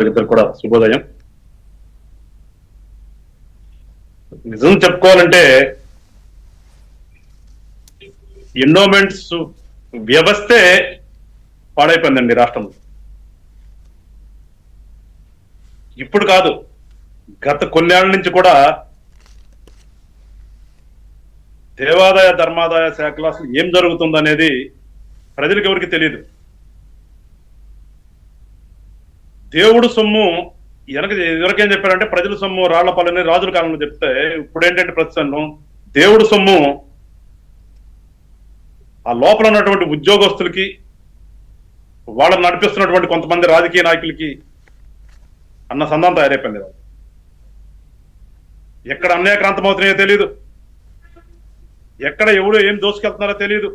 వీళ్ళిద్దరు కూడా శుభోదయం. నిజం చెప్పుకోవాలంటే ఎండోమెంట్స్ వ్యవస్థే పాడైపోయిందండి రాష్ట్రంలో. ఇప్పుడు కాదు, గత కొన్నేళ్ల నుంచి కూడా దేవాదాయ ధర్మాదాయ శాఖలో అసలు ఏం జరుగుతుందనేది ప్రజలకు ఎవరికి తెలియదు. దేవుడు సొమ్ము ఎవరికేం చెప్పారంటే ప్రజల సొమ్ము రాళ్ల పాలని రాజుల కాలంలో చెప్తే, ఇప్పుడు ఏంటంటే ప్రస్తుతం దేవుడు సొమ్ము ఆ లోపల ఉన్నటువంటి ఉద్యోగస్తులకి, వాళ్ళని నడిపిస్తున్నటువంటి కొంతమంది రాజకీయ నాయకులకి అన్న సంధానం తయారైపోయింది. ఎక్కడ అన్యాక్రాంతం అవుతున్నాయో తెలియదు, ఎక్కడ ఎవడు ఏం దోసుకెళ్తున్నారో తెలియదు.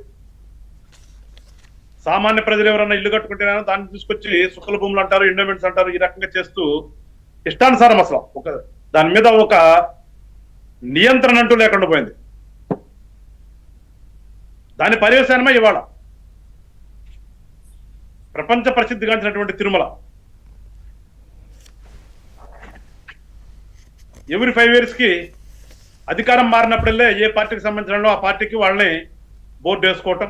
సామాన్య ప్రజలు ఎవరన్నా ఇల్లు కట్టుకుంటేనే దాన్ని తీసుకొచ్చి సుఖల భూములు అంటారు, ఎండోమెంట్స్ అంటారు, ఈ రకంగా చేస్తూ ఇష్టానుసారం అసలు దాని మీద ఒక నియంత్రణ అంటూ లేకుండా పోయింది. దాని పర్యవసానమే ఇవాళ ప్రపంచ ప్రసిద్ధిగాంచినటువంటి తిరుమల ఎవ్రీ 5 years కి అధికారం మారినప్పుడల్లే ఏ పార్టీకి సంబంధించిన ఆ పార్టీకి వాళ్ళని బోర్డు వేసుకోవటం.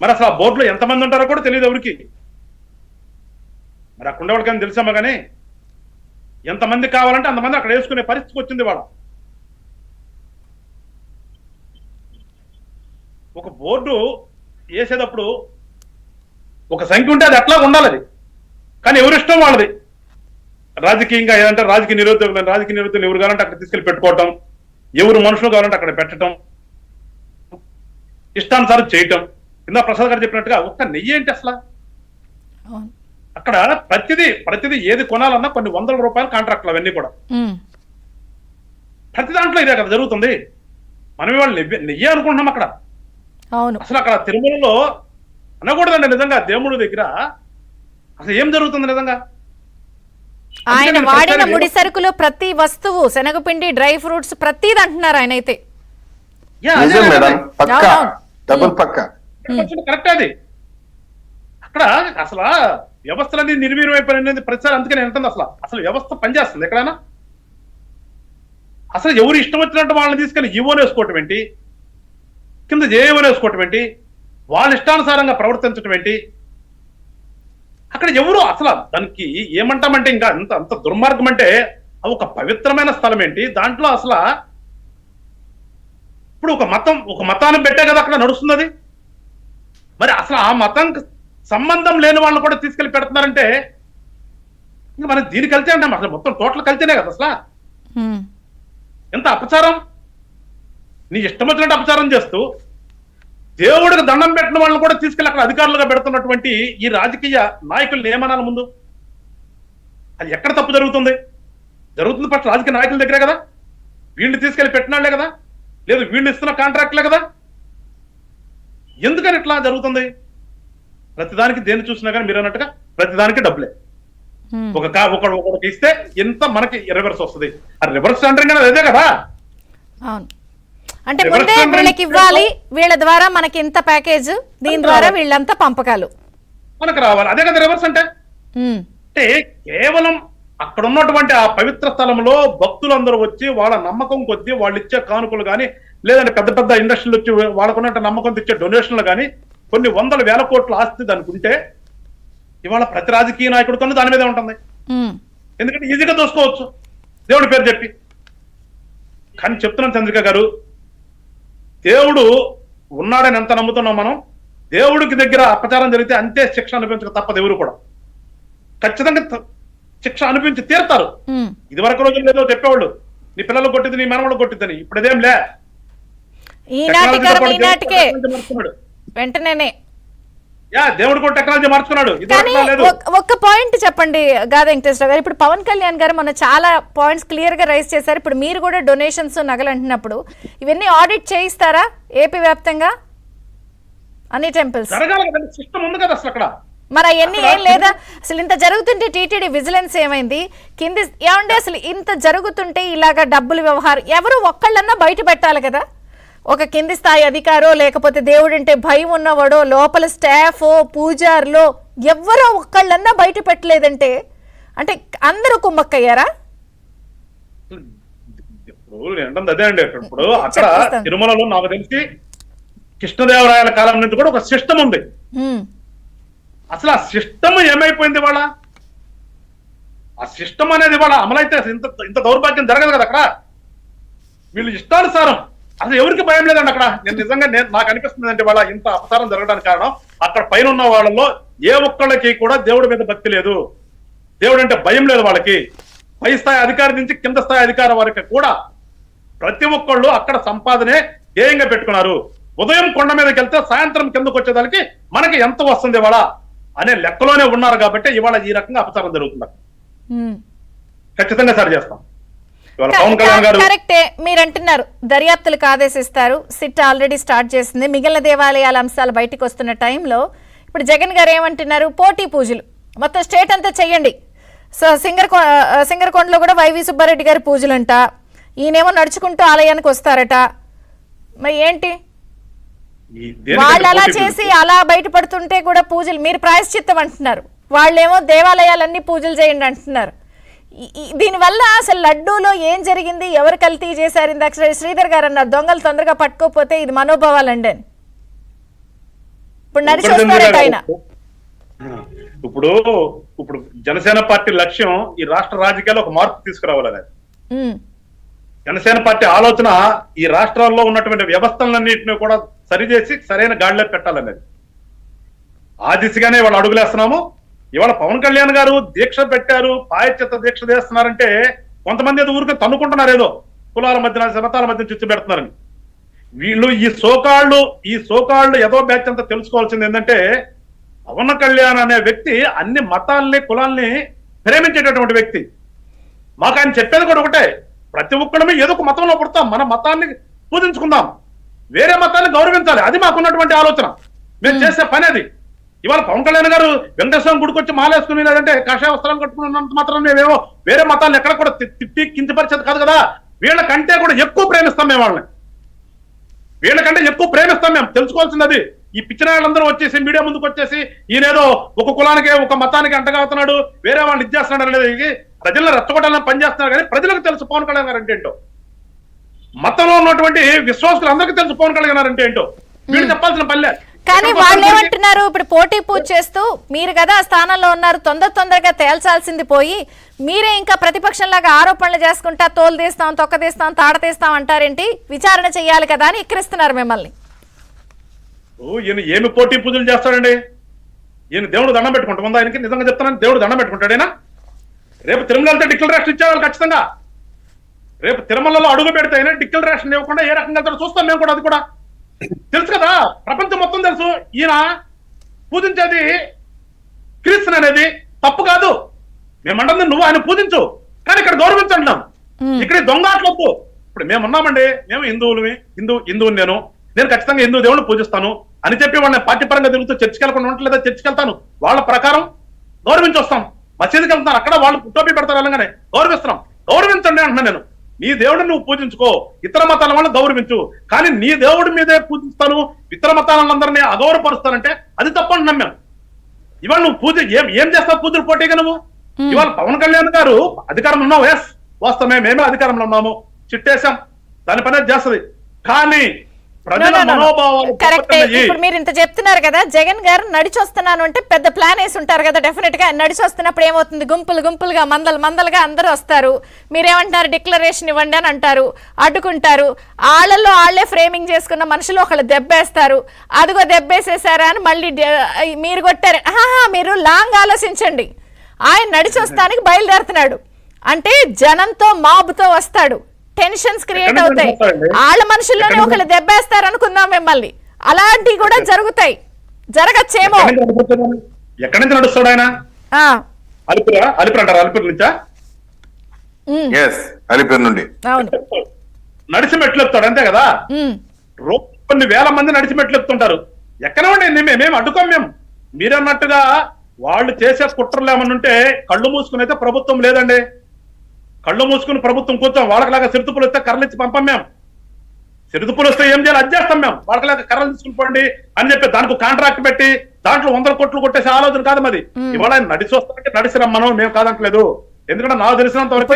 మరి అసలు ఆ బోర్డులో ఎంతమంది ఉంటారో కూడా తెలియదు ఎవరికి. మరి అక్కడ వాళ్ళకి తెలుసామా కానీ ఎంతమంది కావాలంటే అంతమంది అక్కడ వేసుకునే పరిస్థితికి వచ్చింది. వాళ్ళ ఒక బోర్డు వేసేటప్పుడు ఒక సంఖ్య ఉంటే అది ఎట్లా ఉండాలి అది, కానీ ఎవరిష్టం వాళ్ళది. రాజకీయంగా ఏదంటే రాజకీయ నిరుద్యోగులు ఎవరు కావాలంటే అక్కడ తీసుకెళ్లి పెట్టుకోవటం, ఎవరు మనుషులు కావాలంటే అక్కడ పెట్టడం, ఇష్టానుసారం చేయటం. కింద ప్రసాద్ గారు చెప్పినట్టుగా ఒక్క నెయ్యి ఏంటి అసలు అక్కడ ప్రతిదీ ఏది కొనాలన్నా కొన్ని వందల రూపాయల కాంట్రాక్ట్లు అవన్నీ కూడా. ప్రతి దాంట్లో ఇదే కదా జరుగుతుంది. మనం వాళ్ళు నెయ్యి అనుకుంటున్నాం అక్కడ. అసలు అక్కడ తిరుమలలో అనకూడదండి నిజంగా. దేవుడి దగ్గర అసలు ఏం జరుగుతుంది నిజంగా? ఆయన వాడిన ముడి సరుకులు ప్రతి వస్తువు, శనగపిండి, డ్రై ఫ్రూట్స్ ప్రతిది అంటున్నారు ఆయన అయితే. కరెక్ట్. అది అక్కడ అసలు వ్యవస్థలన్నీ నిర్వీర్యమైపోయినది ప్రతిసారి. అందుకే నేను అంటుంది అసలు వ్యవస్థ పనిచేస్తుంది ఎక్కడైనా? అసలు ఎవరు ఇష్టం వచ్చినట్టు వాళ్ళని తీసుకెళ్లి ఈవోని వేసుకోవటం ఏంటి, కింద జేఏఓని వేసుకోవటం ఏంటి, వాళ్ళ ఇష్టానుసారంగా ప్రవర్తించడం ఏంటి? అక్కడ ఎవరు అసలు దానికి ఏమంటామంటే ఇంకా అంత దుర్మార్గం అంటే ఒక పవిత్రమైన స్థలం ఏంటి దాంట్లో అసలు. ఇప్పుడు ఒక మతాన్ని పెట్టే కదా అక్కడ నడుస్తుంది అది. మరి అసలు ఆ మతంకి సంబంధం లేని వాళ్ళని కూడా తీసుకెళ్లి పెడుతున్నారంటే ఇంకా మనం దీనికి కలితే అంటాం. అసలు మొత్తం టోటల్ కలితేనే కదా అసలు. ఎంత అపచారం! నీ ఇష్టం వచ్చినట్టు అపచారం చేస్తూ దేవుడికి దండం పెట్టిన వాళ్ళని కూడా తీసుకెళ్లి అక్కడ అధికారులుగా పెడుతున్నటువంటి ఈ రాజకీయ నాయకులు ఏమనాలి ముందు? అది ఎక్కడ తప్పు జరుగుతుంది? ఫస్ట్ రాజకీయ నాయకుల దగ్గరే కదా. వీళ్ళని తీసుకెళ్లి పెట్టినాళ్లే కదా, లేదు వీళ్ళు ఇస్తున్న కాంట్రాక్ట్లే కదా. ఎందుకని ఇట్లా జరుగుతుంది? ప్రతిదానికి దేన్ని చూసినా కానీ మీరు అన్నట్టుగా ప్రతిదానికి డబ్బులే. ఒకరికి ఇస్తే ఎంత మనకి రివర్స్ వస్తుంది. ఆ రివర్స్ అంటే అదే కదా. అంటే ముందే వీళ్ళకి ఇవ్వాలి, వీళ్ళ ద్వారా మనకి ఇంత ప్యాకేజ్, దీని ద్వారా వీళ్ళంతా పంపకాలు మనకు రావాలి. అదే కదా రివర్స్ అంటే. అంటే కేవలం అక్కడ ఉన్నటువంటి ఆ పవిత్ర స్థలంలో భక్తులందరూ వచ్చి వాళ్ళ నమ్మకం కొద్దీ వాళ్ళు ఇచ్చే కానుకలు కానీ, లేదంటే పెద్ద పెద్ద ఇండస్ట్రీలు వచ్చి వాళ్ళకున్నట్టు నమ్మకం ఇచ్చే డొనేషన్లు కానీ, కొన్ని వందల వేల కోట్ల ఆస్తి దానికి ఉంటే ఇవాళ ప్రతి రాజకీయ నాయకుడు కన్నా దాని మీదే ఉంటుంది. ఎందుకంటే ఈజీగా దోసుకోవచ్చు దేవుడి పేరు చెప్పి. కానీ చెప్తున్నాం చంద్రిక గారు, దేవుడు ఉన్నాడని ఎంత నమ్ముతున్నాం మనం. దేవుడికి దగ్గర అపచారం జరిగితే అంతే శిక్ష అనిపించక తప్పదు. ఎవరు కూడా ఖచ్చితంగా శిక్ష అనిపించి తీరుతారు. ఇది వరకు రోజులు ఏదో చెప్పేవాళ్ళు నీ పిల్లలు కొట్టింది, నీ మనవాళ్ళు కొట్టిద్దని. ఇప్పుడు ఇదేం లే. వెంటనే దేవుడు కూడా టెక్నాలజీ మార్చుకున్నాడు. ఒక్క పాయింట్ చెప్పండి గాదా వెంకటేశ్వర గారు. ఇప్పుడు పవన్ కళ్యాణ్ గారు మన చాలా పాయింట్స్ క్లియర్ గా రైజ్ చేశారు. ఇప్పుడు మీరు కూడా డొనేషన్స్ నగలు అంటున్నప్పుడు ఇవన్నీ ఆడిట్ చేయిస్తారా ఏపీ వ్యాప్తంగా అన్ని టెంపుల్స్? మరి అవన్నీ ఏం లేదా? అసలు ఇంత జరుగుతుంటే టీటీడీ విజిలెన్స్ ఏమైంది? కింది ఏమంటే అసలు ఇంత జరుగుతుంటే ఇలాగా డబ్బుల వ్యవహారం ఎవరు ఒక్కళ్ళన్నా బయట పెట్టాలి కదా. ఒక కింది స్థాయి అధికారో, లేకపోతే దేవుడంటే భయం ఉన్నవాడో, లోపల స్టాఫ్ పూజారులో ఎవరో ఒక్కళ్ళన్నా బయట పెట్టలేదంటే అంటే అందరూ కుమ్మక్కయ్యారా? ఇప్పుడు ఏంటంటే అదే అండి, ఇప్పుడు అక్కడ చెప్పేస్తాను. తిరుమలలో నాకు తెలిసి కృష్ణదేవరాయల కాలం నుంచి కూడా ఒక సిస్టమ్ ఉంది. అసలు ఆ సిస్టమ్ ఏమైపోయింది వాళ్ళ? ఆ సిస్టమ్ అనేది వాళ్ళ అమలైతే ఇంత ఇంత దౌర్భాగ్యం జరగదు కదా అక్కడ. వీళ్ళు ఇష్టానుసారం, అసలు ఎవరికి భయం లేదండి అక్కడ. నేను నిజంగా నాకు అనిపిస్తుంది అంటే వాళ్ళ ఇంత అపసారం జరగడానికి కారణం అక్కడ పైన ఉన్న వాళ్ళలో ఏ ఒక్కళ్ళకి కూడా దేవుడి మీద భక్తి లేదు, దేవుడు అంటే భయం లేదు వాళ్ళకి. పై స్థాయి అధికారి నుంచి కింద స్థాయి అధికారి వరకు కూడా ప్రతి ఒక్కళ్ళు అక్కడ సంపాదనే ధ్యేయంగా పెట్టుకున్నారు. ఉదయం కొండ మీదకి వెళ్తే సాయంత్రం కిందకు వచ్చేదానికి మనకి ఎంత వస్తుంది ఇవాళ అనే లెక్కలోనే ఉన్నారు కాబట్టి ఇవాళ ఈ రకంగా అపచారం జరుగుతుంది. ఖచ్చితంగా సరి చేస్తాం. ఇవాళ పవన్ కళ్యాణ్ గారు కరెక్టే మీరు అంటున్నారు, దర్యాప్తులకు ఆదేశిస్తారు, సిట్ ఆల్రెడీ స్టార్ట్ చేసింది. మిగిలిన దేవాలయాల అంశాలు బయటకు వస్తున్న టైంలో ఇప్పుడు జగన్ గారు ఏమంటున్నారు, పోటీ పూజలు మొత్తం స్టేట్ అంతా చెయ్యండి. సో సింగరకొండలో కూడా వైవి సుబ్బారెడ్డి గారి పూజలంట, ఈయనేమో నడుచుకుంటూ ఆలయానికి వస్తారట. మరి ఏంటి వాళ్ళు అలా చేసి అలా బయటపడుతుంటే కూడా పూజలు మీరు ప్రాయశ్చిత్తం అంటున్నారు, వాళ్ళేమో దేవాలయాలన్నీ పూజలు చేయండి అంటున్నారు. దీనివల్ల అసలు లడ్డూలో ఏం జరిగింది, ఎవరు కల్తీ చేశారు? ఇందాక శ్రీధర్ గారు అన్నారు దొంగలు తొందరగా పట్టుకోపోతే ఇది మనోభావాలండి అని. ఇప్పుడు నడిచి వస్తారట ఆయన. ఇప్పుడు జనసేన పార్టీ లక్ష్యం ఈ రాష్ట్ర రాజకీయాల్లో ఒక మార్పు తీసుకురావాలనేది. జనసేన పార్టీ ఆలోచన ఈ రాష్ట్రాల్లో ఉన్నటువంటి వ్యవస్థలన్నింటినీ కూడా సరిచేసి సరైన గాడిలో పెట్టాలనేది. ఆ దిశగానే వాళ్ళు అడుగులేస్తున్నాము. ఇవాళ పవన్ కళ్యాణ్ గారు దీక్ష పెట్టారు, పాయచిత్త దీక్ష చేస్తున్నారంటే కొంతమంది ఏదో ఊరికి తన్నుకుంటున్నారు, ఏదో కులాల మధ్యన మతాల మధ్య చిచ్చు పెడుతున్నారని. వీళ్ళు ఈ సోకాళ్ళు ఏదో బ్యాచ్ అంతా తెలుసుకోవాల్సింది ఏంటంటే పవన్ కళ్యాణ్ అనే వ్యక్తి అన్ని మతాల్ని కులాల్ని ప్రేమించేటటువంటి వ్యక్తి. మాకు ఆయన చెప్పేది కూడా ఒకటే, ప్రతి ఒక్కడమే ఏదో ఒక మతంలో పుడతాం, మన మతాన్ని పూజించుకుందాం, వేరే మతాన్ని గౌరవించాలి. అది మాకున్నటువంటి ఆలోచన, మేము చేసే పని అది. ఇవాళ పవన్ కళ్యాణ్ గారు వెంకటేశ్వరం గుడికి వచ్చి మాలేసుకుని లేదంటే కాషాయ వస్త్రాలు కట్టుకున్నంత మాత్రం మేమేమో వేరే మతాలను ఎక్కడ కూడా తిట్టి కించపరిచేది కాదు కదా. వీళ్ళకంటే కూడా ఎక్కువ ప్రేమిస్తాం మేము వాళ్ళని, వీళ్ళకంటే ఎక్కువ ప్రేమిస్తాం మేము. తెలుసుకోవాల్సింది అది. ఈ పిచ్చినాళ్ళందరూ వచ్చేసి మీడియా ముందుకు వచ్చేసి ఈయనేదో ఒక కులానికి ఒక మతానికి అంటగావుతున్నాడు, వేరే వాళ్ళు ఇచ్చేస్తున్నాడు అనేది ప్రజలను రెచ్చగొట్టాలని పనిచేస్తున్నారు. కానీ ప్రజలకు తెలుసు పవన్ కళ్యాణ్ గారు అంటే ఏంటో, మతంలో ఉన్నటువంటి విశ్వాసులు అందరికీ తెలుసు పవన్ కళ్యాణ్ గారు అంటే ఏంటో. వీళ్ళు చెప్పాల్సిన పల్లె. కానీ వాళ్ళు ఏమంటున్నారు, ఇప్పుడు పోటీ పూజ చేస్తూ మీరు కదా ఆ స్థానంలో ఉన్నారు, తొందరగా తేల్చాల్సింది పోయి మీరే ఇంకా ప్రతిపక్షంలాగా ఆరోపణలు చేసుకుంటా తోలు తీస్తాం, తొక్క తీస్తాం, తాడ తీస్తాం అంటారేంటి, విచారణ చేయాలి కదా అని ఎక్కిరిస్తున్నారు మిమ్మల్ని. ఈయన ఏమి పోటీ పూజలు చేస్తాడండి? ఈయన దేవుడు దండం పెట్టుకుంటా ముందు ఆయనకి నిజంగా చెప్తానని దేవుడు దండం పెట్టుకుంటాడేనా? రేపు తిరుమలలో డిక్లరేషన్ ఇచ్చేవాళ్ళు ఖచ్చితంగా. రేపు తిరుమలలో అడుగు పెడితే అయినా డిక్లరేషన్ ఇవ్వకుండా ఏ రకంగా చూస్తాం మేము కూడా. అది కూడా తెలుసు కదా, ప్రపంచం మొత్తం తెలుసు. ఈయన పూజించేది క్రీస్తుని అనేది తప్పు కాదు. మేమంటుంది నువ్వు ఆయన పూజించు, కానీ ఇక్కడ గౌరవించండి. ఇక్కడ దొంగ ఆటలొద్దు. ఇప్పుడు మేమున్నామండి, మేము హిందువుని నేను ఖచ్చితంగా హిందూ దేవుళ్ళు పూజిస్తాను అని చెప్పి వాళ్ళని పార్టీ పరంగా తిరుగుతూ చర్చికి వెళ్ళకుండా ఉండట్లేదా? చర్చికి వెళ్తాను, వాళ్ళ ప్రకారం గౌరవించి వస్తాం. మసీదుకి వెళ్తాను, అక్కడ వాళ్ళు టోపీ పెడతారు, వెళ్ళగానే గౌరవించండి అంటున్నా నేను. నీ దేవుడిని నువ్వు పూజించుకో, ఇతర మతాల వాళ్ళని గౌరవించు, కానీ నీ దేవుడి మీదే పూజిస్తాను, ఇతర మతాలందరినీ అగౌరవపరుస్తానంటే అది తప్పంటున్నాం మేము. ఇవాళ నువ్వు పూజ ఏం చేస్తావు? పూజలు పోటీగా నువ్వు. ఇవాళ పవన్ కళ్యాణ్ గారు అధికారంలో ఉన్నావు, ఎస్ వాస్తవమే, మేమే అధికారంలో ఉన్నాము, చిట్టేశాం, దాని పని చేస్తుంది. కానీ కరెక్టే. ఇప్పుడు మీరు ఇంత చెప్తున్నారు కదా, జగన్ గారు నడిచి వస్తున్నాను అంటే పెద్ద ప్లాన్ వేసి ఉంటారు కదా. డెఫినెట్ గా నడిచి వస్తున్నప్పుడు ఏమవుతుంది, గుంపులుగా మందలుగా అందరూ వస్తారు. మీరేమంటున్నారు, డిక్లరేషన్ ఇవ్వండి అని అంటారు, అడ్డుకుంటారు. ఆళ్లలో ఆళ్లే ఫ్రేమింగ్ చేసుకున్న మనుషులు ఒకళ్ళు దెబ్బేస్తారు. అదిగో దెబ్బేసేసారా అని మళ్ళీ మీరు కొట్టారు. మీరు లాంగ్ ఆలోచించండి. ఆయన నడిచి వస్తానికి బయలుదేరుతున్నాడు అంటే జనంతో మాబుతో వస్తాడు, టెన్షన్స్ క్రియేట్ అవుతాయి, వాళ్ళ మనుషుల్లోనే ఒకళ్ళు దెబ్బేస్తారు అనుకుందాం మిమ్మల్ని. అలాంటివి కూడా జరుగుతాయి, జరగచ్చేమో. ఎక్కడి నుంచి నడుస్తాడు ఆయన? అలిపిరి అంటారు, అలిపిరి నుంచా? అలిపిరి నుండి నడిచి మెట్లు ఎక్కుతాడు, అంతే కదా. కొన్ని వేల మంది నడిచి మెట్లు ఎక్కుతుంటారు. ఎక్కడండి మేము అడ్డుకోం. మేము మీరన్నట్టుగా వాళ్ళు చేసే కుట్రలు ఏమన్నా ఉంటే కళ్ళు మూసుకుని అయితే ప్రభుత్వం లేదండి. కళ్ళు మూసుకుని ప్రభుత్వం కూర్చోం. వాళ్ళకిలాగా సిరుతుపులు వస్తే కర్రలు ఇచ్చి పంపాం మేము. సిరుతుపులు వస్తే ఏం చేయాలి అది చేస్తాం మేము. వాళ్ళకిలాగా కర్రలు తీసుకుని పోండి అని చెప్పి దానికి కాంట్రాక్ట్ పెట్టి దాంట్లో 100 కోట్లు కొట్టేసే ఆలోచన కాదు మాది. ఇవాళ ఆయన నడిచి వస్తారంటే నడిచి రమ్మనం మేము కాదంటలేదు. ఎందుకంటే నాకు తెలిసినంత వరకు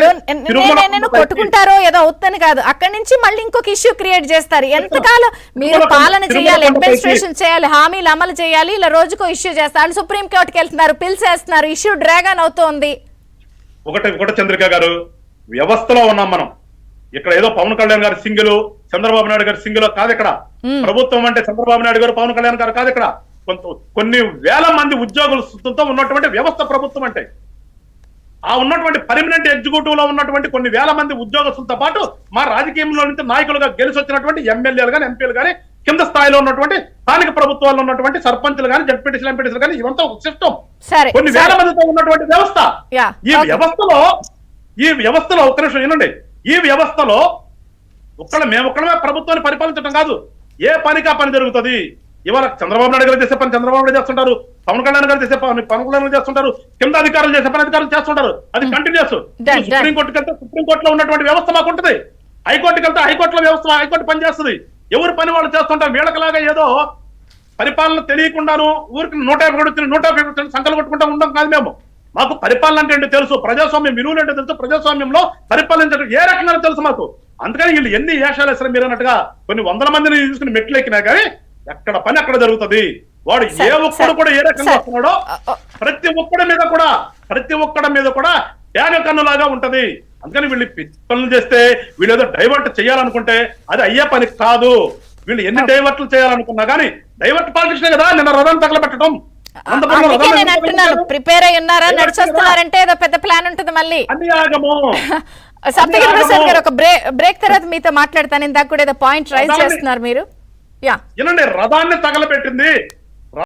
నేను కొట్టుకుంటారో ఏదో అవుతాను కాదు, అక్కడి నుంచి మళ్ళీ ఇంకొక ఇష్యూ క్రియేట్ చేస్తారు. ఎంతకాలం మీరు పాలన చేయాలి, అడ్మినిస్ట్రేషన్ చేయాలి, హామీలు అమలు చేయాలి, ఇలా రోజుకో ఇష్యూ చేస్తారు. సుప్రీం కోర్టుకి వెళ్తున్నారు, పిలిచేస్తున్నారు, ఇష్యూ డ్రాగన్ అవుతోంది. ఒకటి చంద్రిక గారు, వ్యవస్థలో ఉన్నాం మనం. ఇక్కడ ఏదో పవన్ కళ్యాణ్ గారి సింగిల్, చంద్రబాబు నాయుడు గారి సింగిల్ కాదు. ఇక్కడ ప్రభుత్వం అంటే చంద్రబాబు నాయుడు గారు, పవన్ కళ్యాణ్ గారు కాదు. ఇక్కడ కొన్ని వేల మంది ఉద్యోగులతో ఉన్నటువంటి వ్యవస్థ ప్రభుత్వం అంటే. ఆ ఉన్నటువంటి పర్మనెంట్ ఎగ్జిక్యూటివ్ లో ఉన్నటువంటి కొన్ని వేల మంది ఉద్యోగస్తులతో పాటు మా రాజకీయంలో నుంచి నాయకులుగా గెలిచి వచ్చినటువంటి ఎమ్మెల్యేలు కానీ, ఎంపీలు కానీ, కింద స్థాయిలో ఉన్నటువంటి స్థానిక ప్రభుత్వాల్లో ఉన్నటువంటి సర్పంచులు కానీ, జడ్పీటీసీలు, ఎంపీటీసీలు కానీ, ఇవంతా ఒక సిస్టమ్. కొన్ని వేల మందితో ఉన్నటువంటి వ్యవస్థ. ఈ వ్యవస్థలో ఒక్క నిమిషం వినండి. ఈ వ్యవస్థలో మేము ఒక్కడమే ప్రభుత్వాన్ని పరిపాలించడం కాదు, ఏ పనికి ఆ పని జరుగుతుంది. ఇవాళ చంద్రబాబు నాయుడు గారు చేసే పని చంద్రబాబు నాయుడు చేస్తుంటారు, పవన్ కళ్యాణ్ గారు చేసే పని పవన్ కళ్యాణ్ చేస్తుంటారు, కింద అధికారులు చేసే పని అధికారులు చేస్తుంటారు. అది కంటిన్యూస్. సుప్రీంకోర్టుకి వెళ్తే సుప్రీంకోర్టులో ఉన్నటువంటి వ్యవస్థ మాకు ఉంటుంది, హైకోర్టుకి వెళ్తే హైకోర్టులో వ్యవస్థ, హైకోర్టు పనిచేస్తుంది. ఎవరు పని వాళ్ళు చేస్తుంటారు. వీళ్ళకలాగా ఏదో పరిపాలన తెలియకుండాను ఊరికి 150 సంకలు కొట్టుకుంటా ఉండడం కాదు మేము. మాకు పరిపాలన అంటే ఏంటో తెలుసు, ప్రజాస్వామ్యం విలువలు అంటే తెలుసు, ప్రజాస్వామ్యంలో పరిపాలించడం ఏ రకంగా తెలుసు మాకు. అందుకని వీళ్ళు ఎన్ని వేషాలు వేస్తారు మీరు అన్నట్టుగా. కొన్ని 100 మందిని తీసుకుని మెట్లు ఎక్కినా కానీ ఎక్కడ పని అక్కడ జరుగుతుంది. వాడు ఏ ఒక్కడు కూడా ఏ రకంగా వస్తున్నాడో ప్రతి ఒక్కడి మీద కూడా త్యాగ కన్నులాగా ఉంటది. అందుకని వీళ్ళు పనులు చేస్తే, వీళ్ళు ఏదో డైవర్ట్ చేయాలనుకుంటే అది అయ్యే పని కాదు. వీళ్ళు ఎన్ని డైవర్ట్లు చేయాలనుకున్నా కానీ డైవర్ట్ పాలిటిక్స్ కదా. నిన్న రథం తగలబెట్టడం, ప్రిపేర్ అయి ఉన్నారా, నడిచొస్తున్నారంటే ఏదో పెద్ద ప్లాన్ ఉంటుంది మళ్ళీ. సప్తగిరి ప్రసాద్ గారు, ఒక బ్రేక్ తర్వాత మీతో మాట్లాడతాను. ఇందాక కూడా ఏదో పాయింట్ రైజ్ చేస్తున్నారు మీరు. ఏనండి, రథాన్ని తగలబెట్టింది